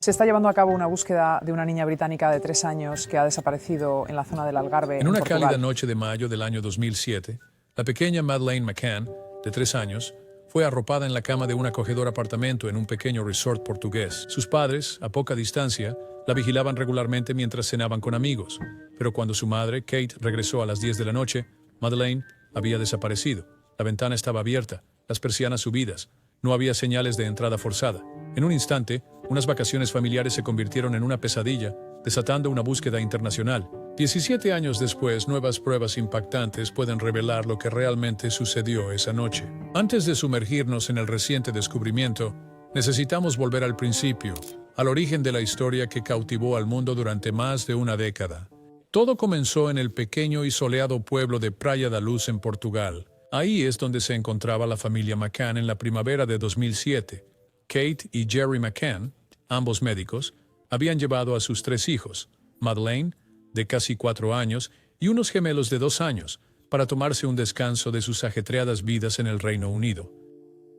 Se está llevando a cabo una búsqueda de una niña británica de 3 años que ha desaparecido en la zona del Algarve, En una Portugal. cálida noche de mayo del año 2007, la pequeña Madeleine McCann, de 3 años, fue arropada en la cama de un acogedor apartamento en un pequeño resort portugués. Sus padres, a poca distancia, la vigilaban regularmente mientras cenaban con amigos, pero cuando su madre, Kate, regresó a las 10 de la noche, Madeleine había desaparecido. La ventana estaba abierta, las persianas subidas, no había señales de entrada forzada. En un instante, unas vacaciones familiares se convirtieron en una pesadilla, desatando una búsqueda internacional. 17 años después, nuevas pruebas impactantes pueden revelar lo que realmente sucedió esa noche. Antes de sumergirnos en el reciente descubrimiento, necesitamos volver al principio, al origen de la historia que cautivó al mundo durante más de una década. Todo comenzó en el pequeño y soleado pueblo de Praia da Luz en Portugal. Ahí es donde se encontraba la familia McCann en la primavera de 2007. Kate y Jerry McCann, ambos médicos, habían llevado a sus 3 hijos, Madeleine, de casi 4 años, y unos gemelos de 2 años, para tomarse un descanso de sus ajetreadas vidas en el Reino Unido.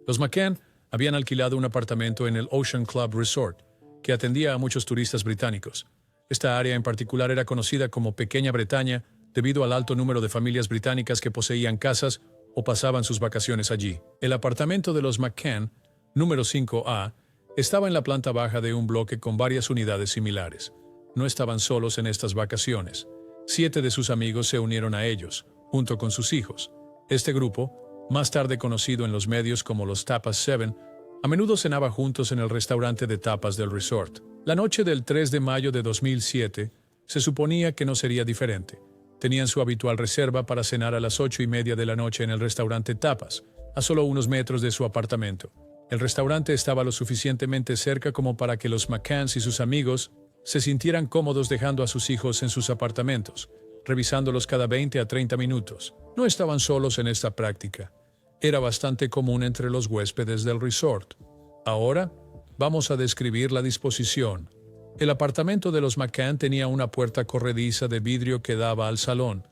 Los McCann habían alquilado un apartamento en el Ocean Club Resort, que atendía a muchos turistas británicos. Esta área en particular era conocida como Pequeña Bretaña debido al alto número de familias británicas que poseían casas o pasaban sus vacaciones allí. El apartamento de los McCann, número 5A, estaba en la planta baja de un bloque con varias unidades similares. No estaban solos en estas vacaciones. 7 de sus amigos se unieron a ellos, junto con sus hijos. Este grupo, más tarde conocido en los medios como los Tapas 7, a menudo cenaba juntos en el restaurante de tapas del resort. La noche del 3 de mayo de 2007 se suponía que no sería diferente. Tenían su habitual reserva para cenar a las 8:30 de la noche en el restaurante Tapas, a solo unos metros de su apartamento. El restaurante estaba lo suficientemente cerca como para que los McCanns y sus amigos se sintieran cómodos dejando a sus hijos en sus apartamentos, revisándolos cada 20 a 30 minutos. No estaban solos en esta práctica. Era bastante común entre los huéspedes del resort. Ahora, vamos a describir la disposición. El apartamento de los McCann tenía una puerta corrediza de vidrio que daba al salón.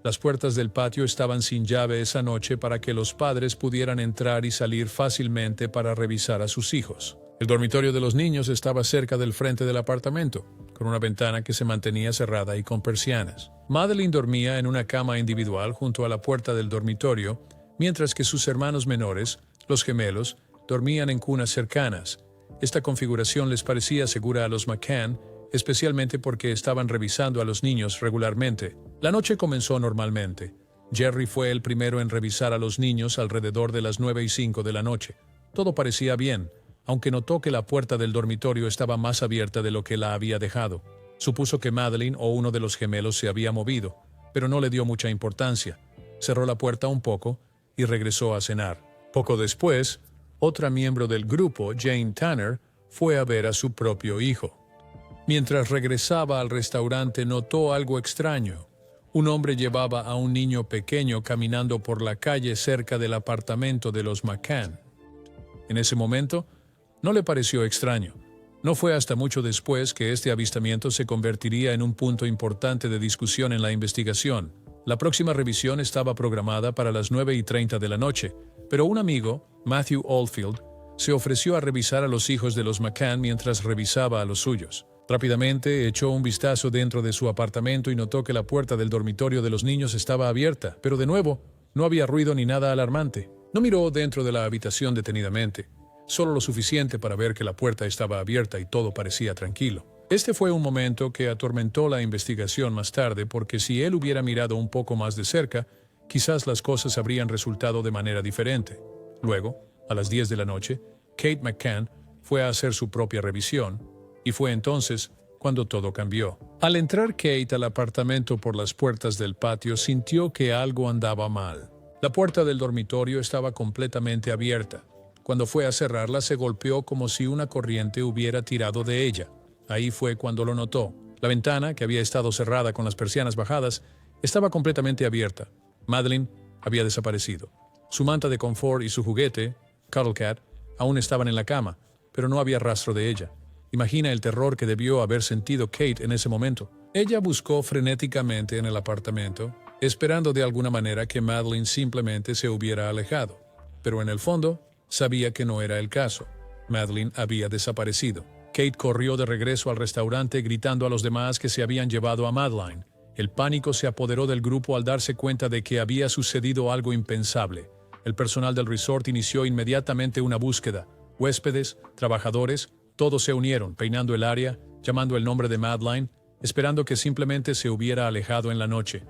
Las puertas del patio estaban sin llave esa noche para que los padres pudieran entrar y salir fácilmente para revisar a sus hijos. El dormitorio de los niños estaba cerca del frente del apartamento, con una ventana que se mantenía cerrada y con persianas. Madeleine dormía en una cama individual junto a la puerta del dormitorio, mientras que sus hermanos menores, los gemelos, dormían en cunas cercanas. Esta configuración les parecía segura a los McCann, especialmente porque estaban revisando a los niños regularmente. La noche comenzó normalmente. Jerry fue el primero en revisar a los niños alrededor de las 9:05 de la noche. Todo parecía bien, aunque notó que la puerta del dormitorio estaba más abierta de lo que la había dejado. Supuso que Madeleine o uno de los gemelos se había movido, pero no le dio mucha importancia. Cerró la puerta un poco y regresó a cenar. Poco después, otra miembro del grupo, Jane Tanner, fue a ver a su propio hijo. Mientras regresaba al restaurante, notó algo extraño. Un hombre llevaba a un niño pequeño caminando por la calle cerca del apartamento de los McCann. En ese momento, no le pareció extraño. No fue hasta mucho después que este avistamiento se convertiría en un punto importante de discusión en la investigación. La próxima revisión estaba programada para las 9:30 de la noche, pero un amigo, Matthew Oldfield, se ofreció a revisar a los hijos de los McCann mientras revisaba a los suyos. Rápidamente echó un vistazo dentro de su apartamento y notó que la puerta del dormitorio de los niños estaba abierta, pero de nuevo, no había ruido ni nada alarmante. No miró dentro de la habitación detenidamente, solo lo suficiente para ver que la puerta estaba abierta y todo parecía tranquilo. Este fue un momento que atormentó la investigación más tarde porque si él hubiera mirado un poco más de cerca, quizás las cosas habrían resultado de manera diferente. Luego, a las 10 de la noche, Kate McCann fue a hacer su propia revisión, y fue entonces cuando todo cambió. Al entrar Kate al apartamento por las puertas del patio, sintió que algo andaba mal. La puerta del dormitorio estaba completamente abierta. Cuando fue a cerrarla, se golpeó como si una corriente hubiera tirado de ella. Ahí fue cuando lo notó. La ventana, que había estado cerrada con las persianas bajadas, estaba completamente abierta. Madeleine había desaparecido. Su manta de confort y su juguete, Cuddle Cat, aún estaban en la cama, pero no había rastro de ella. Imagina el terror que debió haber sentido Kate en ese momento. Ella buscó frenéticamente en el apartamento, esperando de alguna manera que Madeleine simplemente se hubiera alejado. Pero en el fondo, sabía que no era el caso. Madeleine había desaparecido. Kate corrió de regreso al restaurante gritando a los demás que se habían llevado a Madeleine. El pánico se apoderó del grupo al darse cuenta de que había sucedido algo impensable. El personal del resort inició inmediatamente una búsqueda. Huéspedes, trabajadores, todos se unieron, peinando el área, llamando el nombre de Madeleine, esperando que simplemente se hubiera alejado en la noche.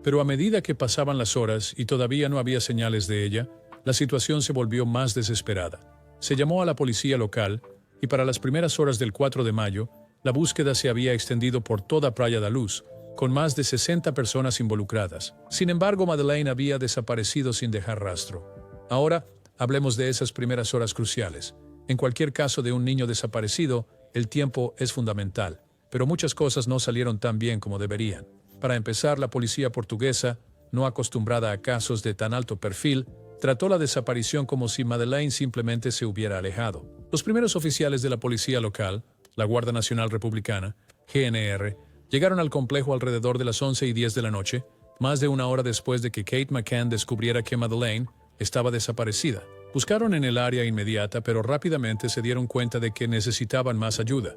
Pero a medida que pasaban las horas y todavía no había señales de ella, la situación se volvió más desesperada. Se llamó a la policía local y para las primeras horas del 4 de mayo, la búsqueda se había extendido por toda Praia da Luz, con más de 60 personas involucradas. Sin embargo, Madeleine había desaparecido sin dejar rastro. Ahora, hablemos de esas primeras horas cruciales. En cualquier caso de un niño desaparecido, el tiempo es fundamental, pero muchas cosas no salieron tan bien como deberían. Para empezar, la policía portuguesa, no acostumbrada a casos de tan alto perfil, trató la desaparición como si Madeleine simplemente se hubiera alejado. Los primeros oficiales de la policía local, la Guardia Nacional Republicana, GNR, llegaron al complejo alrededor de las 11:10 de la noche, más de una hora después de que Kate McCann descubriera que Madeleine estaba desaparecida. Buscaron en el área inmediata, pero rápidamente se dieron cuenta de que necesitaban más ayuda.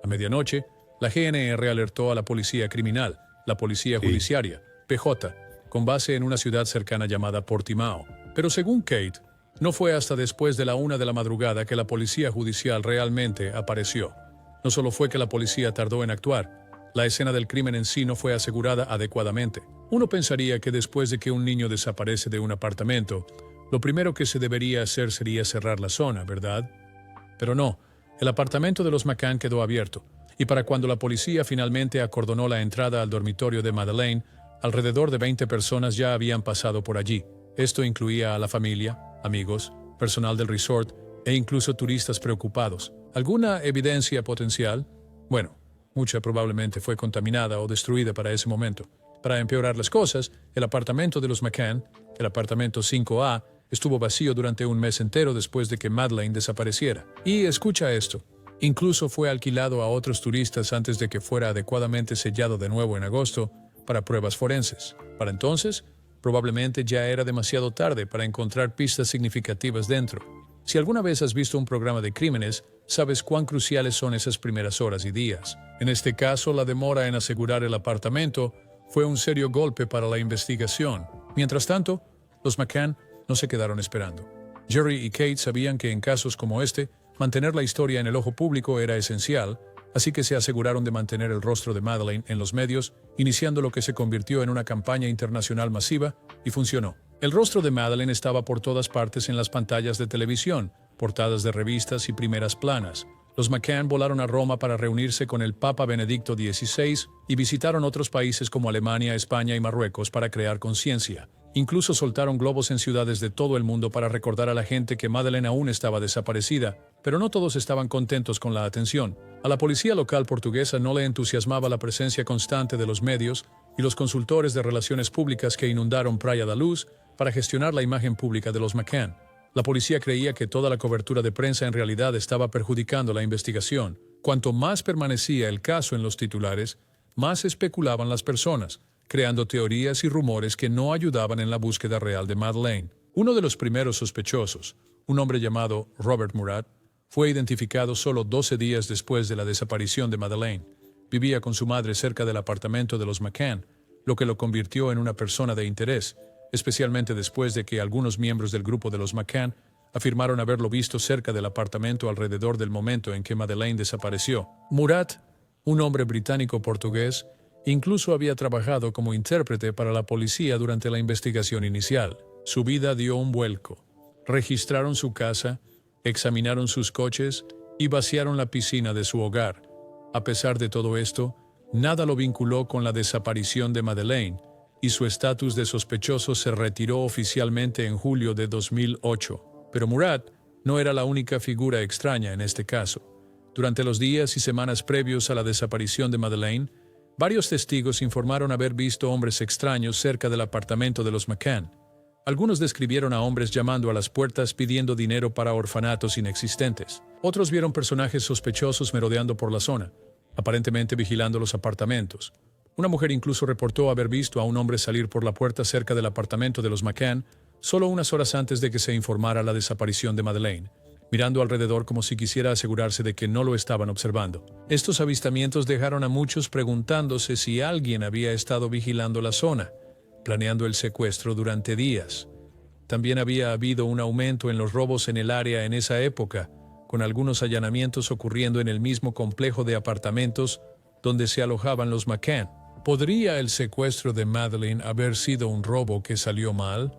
A medianoche, la GNR alertó a la policía criminal, la policía judiciaria, PJ, con base en una ciudad cercana llamada Portimao. Pero según Kate, no fue hasta después de la 1 de la madrugada que la policía judicial realmente apareció. No solo fue que la policía tardó en actuar, la escena del crimen en sí no fue asegurada adecuadamente. Uno pensaría que después de que un niño desaparece de un apartamento, lo primero que se debería hacer sería cerrar la zona, ¿verdad? Pero no, el apartamento de los McCann quedó abierto, y para cuando la policía finalmente acordonó la entrada al dormitorio de Madeleine, alrededor de 20 personas ya habían pasado por allí. Esto incluía a la familia, amigos, personal del resort e incluso turistas preocupados. ¿Alguna evidencia potencial? Bueno, mucha probablemente fue contaminada o destruida para ese momento. Para empeorar las cosas, el apartamento de los McCann, el apartamento 5A, estuvo vacío durante un mes entero después de que Madeleine desapareciera. Y escucha esto, incluso fue alquilado a otros turistas antes de que fuera adecuadamente sellado de nuevo en agosto para pruebas forenses. Para entonces, probablemente ya era demasiado tarde para encontrar pistas significativas dentro. Si alguna vez has visto un programa de crímenes, sabes cuán cruciales son esas primeras horas y días. En este caso, la demora en asegurar el apartamento fue un serio golpe para la investigación. Mientras tanto, los McCann no se quedaron esperando. Jerry y Kate sabían que en casos como este, mantener la historia en el ojo público era esencial, así que se aseguraron de mantener el rostro de Madeleine en los medios, iniciando lo que se convirtió en una campaña internacional masiva, y funcionó. El rostro de Madeleine estaba por todas partes en las pantallas de televisión, portadas de revistas y primeras planas. Los McCann volaron a Roma para reunirse con el Papa Benedicto XVI y visitaron otros países como Alemania, España y Marruecos para crear conciencia. Incluso soltaron globos en ciudades de todo el mundo para recordar a la gente que Madeleine aún estaba desaparecida, pero no todos estaban contentos con la atención. A la policía local portuguesa no le entusiasmaba la presencia constante de los medios y los consultores de relaciones públicas que inundaron Praia da Luz para gestionar la imagen pública de los McCann. La policía creía que toda la cobertura de prensa en realidad estaba perjudicando la investigación. Cuanto más permanecía el caso en los titulares, más especulaban las personas, creando teorías y rumores que no ayudaban en la búsqueda real de Madeleine. Uno de los primeros sospechosos, un hombre llamado Robert Murat, fue identificado solo 12 días después de la desaparición de Madeleine. Vivía con su madre cerca del apartamento de los McCann, lo que lo convirtió en una persona de interés, especialmente después de que algunos miembros del grupo de los McCann afirmaron haberlo visto cerca del apartamento alrededor del momento en que Madeleine desapareció. Murat, un hombre británico-portugués, incluso había trabajado como intérprete para la policía durante la investigación inicial. Su vida dio un vuelco. Registraron su casa, examinaron sus coches y vaciaron la piscina de su hogar. A pesar de todo esto, nada lo vinculó con la desaparición de Madeleine, y su estatus de sospechoso se retiró oficialmente en julio de 2008. Pero Murat no era la única figura extraña en este caso. Durante los días y semanas previos a la desaparición de Madeleine, varios testigos informaron haber visto hombres extraños cerca del apartamento de los McCann. Algunos describieron a hombres llamando a las puertas pidiendo dinero para orfanatos inexistentes. Otros vieron personajes sospechosos merodeando por la zona, aparentemente vigilando los apartamentos. Una mujer incluso reportó haber visto a un hombre salir por la puerta cerca del apartamento de los McCann solo unas horas antes de que se informara la desaparición de Madeleine. mirando alrededor como si quisiera asegurarse de que no lo estaban observando. Estos avistamientos dejaron a muchos preguntándose si alguien había estado vigilando la zona, planeando el secuestro durante días. También había habido un aumento en los robos en el área en esa época, con algunos allanamientos ocurriendo en el mismo complejo de apartamentos donde se alojaban los McCann. ¿Podría el secuestro de Madeleine haber sido un robo que salió mal?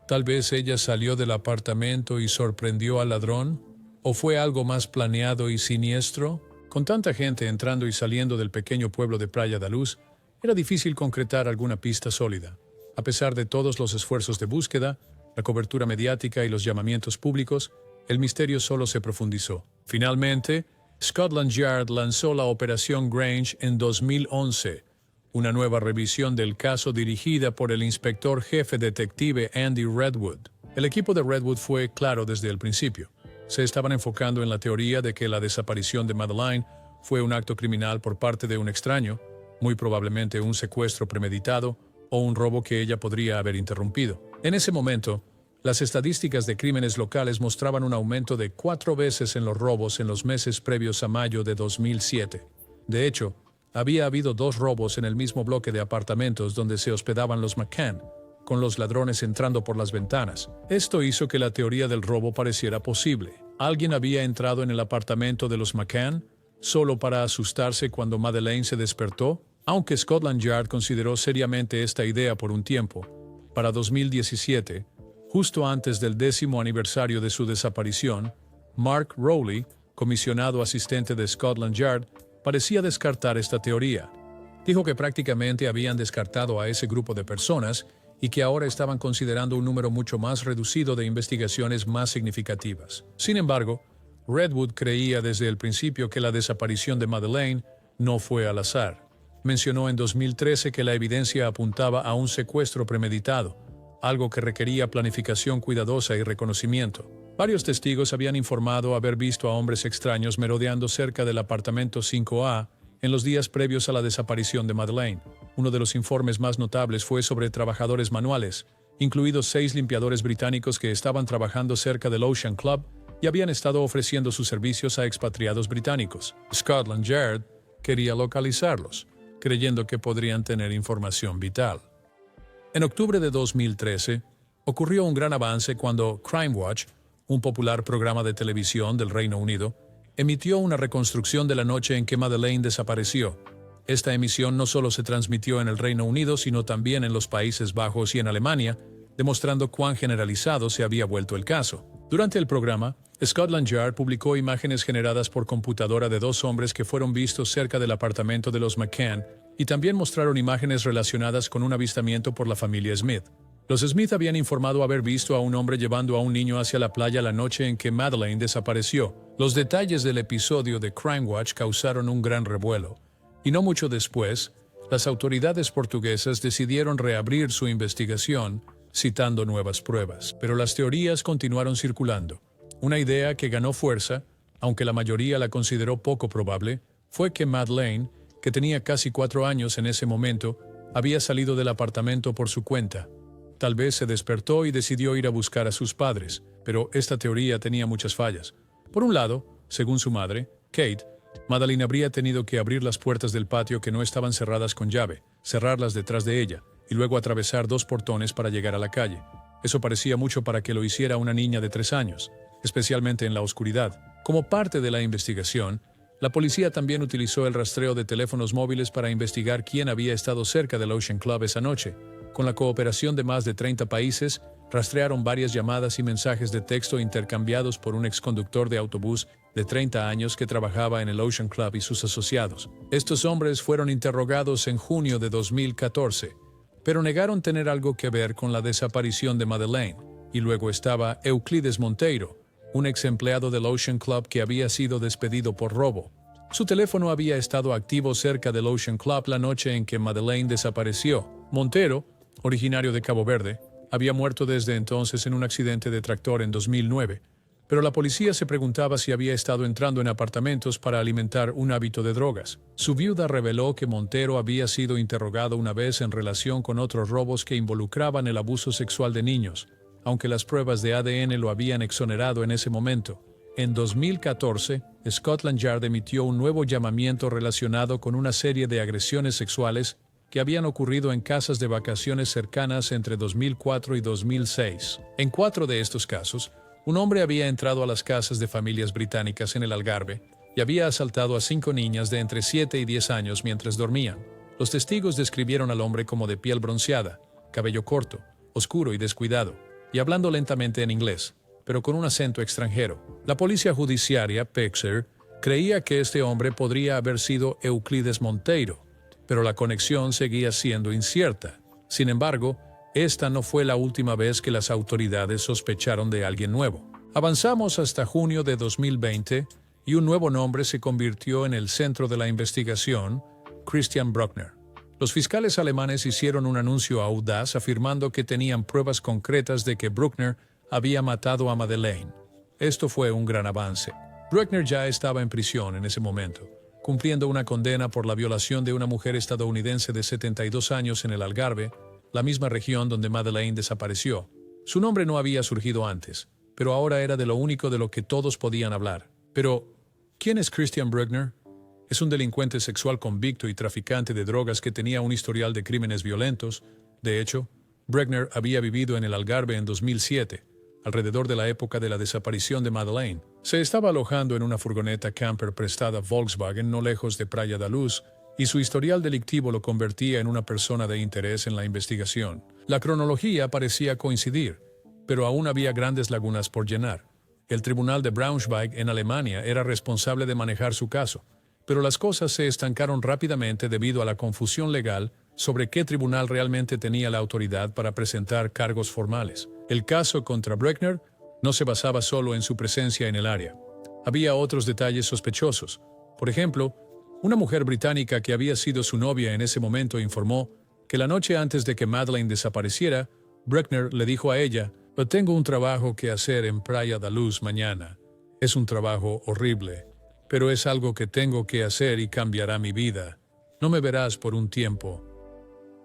¿Tal vez ella salió del apartamento y sorprendió al ladrón? ¿O fue algo más planeado y siniestro? Con tanta gente entrando y saliendo del pequeño pueblo de Praia da Luz, era difícil concretar alguna pista sólida. A pesar de todos los esfuerzos de búsqueda, la cobertura mediática y los llamamientos públicos, el misterio solo se profundizó. Finalmente, Scotland Yard lanzó la Operación Grange en 2011, una nueva revisión del caso dirigida por el inspector jefe detective Andy Redwood. El equipo de Redwood fue claro desde el principio. Se estaban enfocando en la teoría de que la desaparición de Madeleine fue un acto criminal por parte de un extraño, muy probablemente un secuestro premeditado o un robo que ella podría haber interrumpido. En ese momento, las estadísticas de crímenes locales mostraban un aumento de 4 veces en los robos en los meses previos a mayo de 2007. De hecho, había habido 2 robos en el mismo bloque de apartamentos donde se hospedaban los McCann, con los ladrones entrando por las ventanas. Esto hizo que la teoría del robo pareciera posible. ¿Alguien había entrado en el apartamento de los McCann solo para asustarse cuando Madeleine se despertó? Aunque Scotland Yard consideró seriamente esta idea por un tiempo, para 2017, justo antes del 10º aniversario de su desaparición, Mark Rowley, comisionado asistente de Scotland Yard, parecía descartar esta teoría. Dijo que prácticamente habían descartado a ese grupo de personas y que ahora estaban considerando un número mucho más reducido de investigaciones más significativas. Sin embargo, Redwood creía desde el principio que la desaparición de Madeleine no fue al azar. Mencionó en 2013 que la evidencia apuntaba a un secuestro premeditado, algo que requería planificación cuidadosa y reconocimiento. Varios testigos habían informado haber visto a hombres extraños merodeando cerca del apartamento 5A en los días previos a la desaparición de Madeleine. Uno de los informes más notables fue sobre trabajadores manuales, incluidos 6 limpiadores británicos que estaban trabajando cerca del Ocean Club y habían estado ofreciendo sus servicios a expatriados británicos. Scotland Yard quería localizarlos, creyendo que podrían tener información vital. En octubre de 2013, ocurrió un gran avance cuando Crime Watch, un popular programa de televisión del Reino Unido, emitió una reconstrucción de la noche en que Madeleine desapareció. Esta emisión no solo se transmitió en el Reino Unido, sino también en los Países Bajos y en Alemania, demostrando cuán generalizado se había vuelto el caso. Durante el programa, Scotland Yard publicó imágenes generadas por computadora de 2 hombres que fueron vistos cerca del apartamento de los McCann y también mostraron imágenes relacionadas con un avistamiento por la familia Smith. Los Smith habían informado haber visto a un hombre llevando a un niño hacia la playa la noche en que Madeleine desapareció. Los detalles del episodio de Crime Watch causaron un gran revuelo, y no mucho después, las autoridades portuguesas decidieron reabrir su investigación, citando nuevas pruebas. Pero las teorías continuaron circulando. Una idea que ganó fuerza, aunque la mayoría la consideró poco probable, fue que Madeleine, que tenía casi 4 años en ese momento, había salido del apartamento por su cuenta. Tal vez se despertó y decidió ir a buscar a sus padres, pero esta teoría tenía muchas fallas. Por un lado, según su madre, Kate, Madeleine habría tenido que abrir las puertas del patio que no estaban cerradas con llave, cerrarlas detrás de ella, y luego atravesar 2 portones para llegar a la calle. Eso parecía mucho para que lo hiciera una niña de 3 años, especialmente en la oscuridad. Como parte de la investigación, la policía también utilizó el rastreo de teléfonos móviles para investigar quién había estado cerca del Ocean Club esa noche. Con la cooperación de más de 30 países, rastrearon varias llamadas y mensajes de texto intercambiados por un exconductor de autobús de 30 años que trabajaba en el Ocean Club y sus asociados. Estos hombres fueron interrogados en junio de 2014, pero negaron tener algo que ver con la desaparición de Madeleine. Y luego estaba Euclides Monteiro, un ex empleado del Ocean Club que había sido despedido por robo. Su teléfono había estado activo cerca del Ocean Club la noche en que Madeleine desapareció. Monteiro, originario de Cabo Verde, había muerto desde entonces en un accidente de tractor en 2009, pero la policía se preguntaba si había estado entrando en apartamentos para alimentar un hábito de drogas. Su viuda reveló que Monteiro había sido interrogado una vez en relación con otros robos que involucraban el abuso sexual de niños, aunque las pruebas de ADN lo habían exonerado en ese momento. En 2014, Scotland Yard emitió un nuevo llamamiento relacionado con una serie de agresiones sexuales que habían ocurrido en casas de vacaciones cercanas entre 2004 y 2006. En 4 de estos casos, un hombre había entrado a las casas de familias británicas en el Algarve y había asaltado a 5 niñas de entre 7 y 10 años mientras dormían. Los testigos describieron al hombre como de piel bronceada, cabello corto, oscuro y descuidado, y hablando lentamente en inglés, pero con un acento extranjero. La policía judiciaria, PEXER, creía que este hombre podría haber sido Euclides Monteiro, pero la conexión seguía siendo incierta. Sin embargo, esta no fue la última vez que las autoridades sospecharon de alguien nuevo. Avanzamos hasta junio de 2020 y un nuevo nombre se convirtió en el centro de la investigación, Christian Bruckner. Los fiscales alemanes hicieron un anuncio audaz afirmando que tenían pruebas concretas de que Bruckner había matado a Madeleine. Esto fue un gran avance. Bruckner ya estaba en prisión en ese momento, cumpliendo una condena por la violación de una mujer estadounidense de 72 años en el Algarve, la misma región donde Madeleine desapareció. Su nombre no había surgido antes, pero ahora era de lo único de lo que todos podían hablar. Pero, ¿quién es Christian Bruckner? Es un delincuente sexual convicto y traficante de drogas que tenía un historial de crímenes violentos. De hecho, Bruckner había vivido en el Algarve en 2007, alrededor de la época de la desaparición de Madeleine. Se estaba alojando en una furgoneta camper prestada Volkswagen no lejos de Praia da Luz, y su historial delictivo lo convertía en una persona de interés en la investigación. La cronología parecía coincidir, pero aún había grandes lagunas por llenar. El tribunal de Braunschweig en Alemania era responsable de manejar su caso, pero las cosas se estancaron rápidamente debido a la confusión legal sobre qué tribunal realmente tenía la autoridad para presentar cargos formales. El caso contra Bruckner no se basaba solo en su presencia en el área. Había otros detalles sospechosos. Por ejemplo, una mujer británica que había sido su novia en ese momento informó que la noche antes de que Madeleine desapareciera, Bruckner le dijo a ella: «Tengo un trabajo que hacer en Praia da Luz mañana. Es un trabajo horrible, pero es algo que tengo que hacer y cambiará mi vida. No me verás por un tiempo».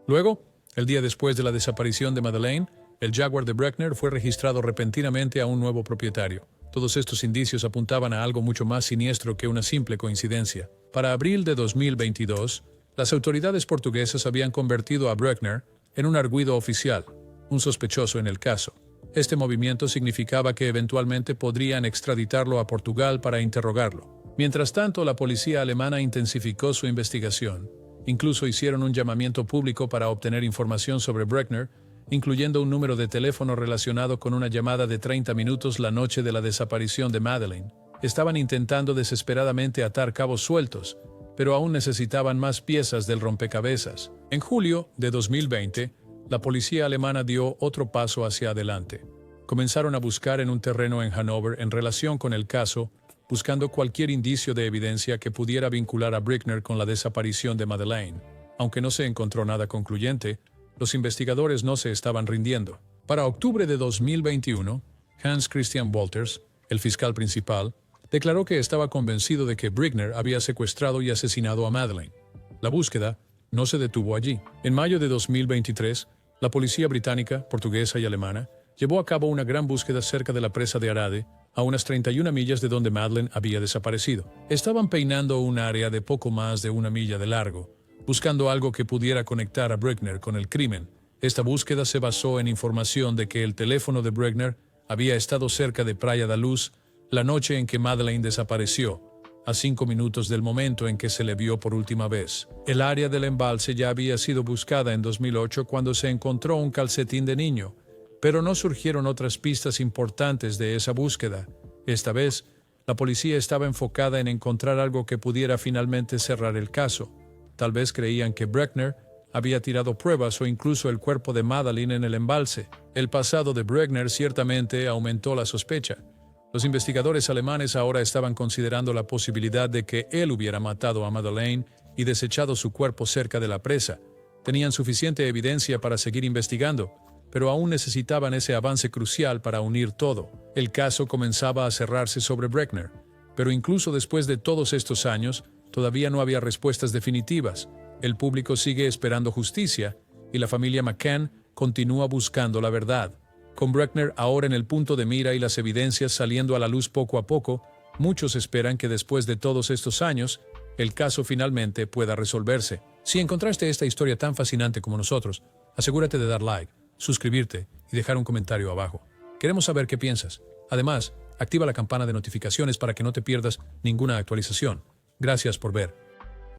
Luego, el día después de la desaparición de Madeleine, el Jaguar de Bruckner fue registrado repentinamente a un nuevo propietario. Todos estos indicios apuntaban a algo mucho más siniestro que una simple coincidencia. Para abril de 2022, las autoridades portuguesas habían convertido a Bruckner en un arguido oficial, un sospechoso en el caso. Este movimiento significaba que eventualmente podrían extraditarlo a Portugal para interrogarlo. Mientras tanto, la policía alemana intensificó su investigación. Incluso hicieron un llamamiento público para obtener información sobre Bruckner, incluyendo un número de teléfono relacionado con una llamada de 30 minutos la noche de la desaparición de Madeleine. Estaban intentando desesperadamente atar cabos sueltos, pero aún necesitaban más piezas del rompecabezas. En julio de 2020, la policía alemana dio otro paso hacia adelante. Comenzaron a buscar en un terreno en Hannover en relación con el caso, buscando cualquier indicio de evidencia que pudiera vincular a Bruckner con la desaparición de Madeleine. Aunque no se encontró nada concluyente, los investigadores no se estaban rindiendo. Para octubre de 2021, Hans Christian Wolters, el fiscal principal, declaró que estaba convencido de que Bruckner había secuestrado y asesinado a Madeleine. La búsqueda no se detuvo allí. En mayo de 2023, la policía británica, portuguesa y alemana llevó a cabo una gran búsqueda cerca de la presa de Arade, a unas 31 millas de donde Madeleine había desaparecido. Estaban peinando un área de poco más de 1 milla de largo, buscando algo que pudiera conectar a Bruckner con el crimen. Esta búsqueda se basó en información de que el teléfono de Bruckner había estado cerca de Praia da Luz la noche en que Madeleine desapareció, a 5 minutos del momento en que se le vio por última vez. El área del embalse ya había sido buscada en 2008 cuando se encontró un calcetín de niño, pero no surgieron otras pistas importantes de esa búsqueda. Esta vez, la policía estaba enfocada en encontrar algo que pudiera finalmente cerrar el caso. Tal vez creían que Bruckner había tirado pruebas o incluso el cuerpo de Madeleine en el embalse. El pasado de Bruckner ciertamente aumentó la sospecha. Los investigadores alemanes ahora estaban considerando la posibilidad de que él hubiera matado a Madeleine y desechado su cuerpo cerca de la presa. Tenían suficiente evidencia para seguir investigando, pero aún necesitaban ese avance crucial para unir todo. El caso comenzaba a cerrarse sobre Bruckner, pero incluso después de todos estos años, todavía no había respuestas definitivas. El público sigue esperando justicia y la familia McCann continúa buscando la verdad. Con Bruckner ahora en el punto de mira y las evidencias saliendo a la luz poco a poco, Muchos esperan que después de todos estos años, el caso finalmente pueda resolverse. Si encontraste esta historia tan fascinante como nosotros, asegúrate de dar like, suscribirte y dejar un comentario abajo. Queremos saber qué piensas. Además, activa la campana de notificaciones para que no te pierdas ninguna actualización. Gracias por ver.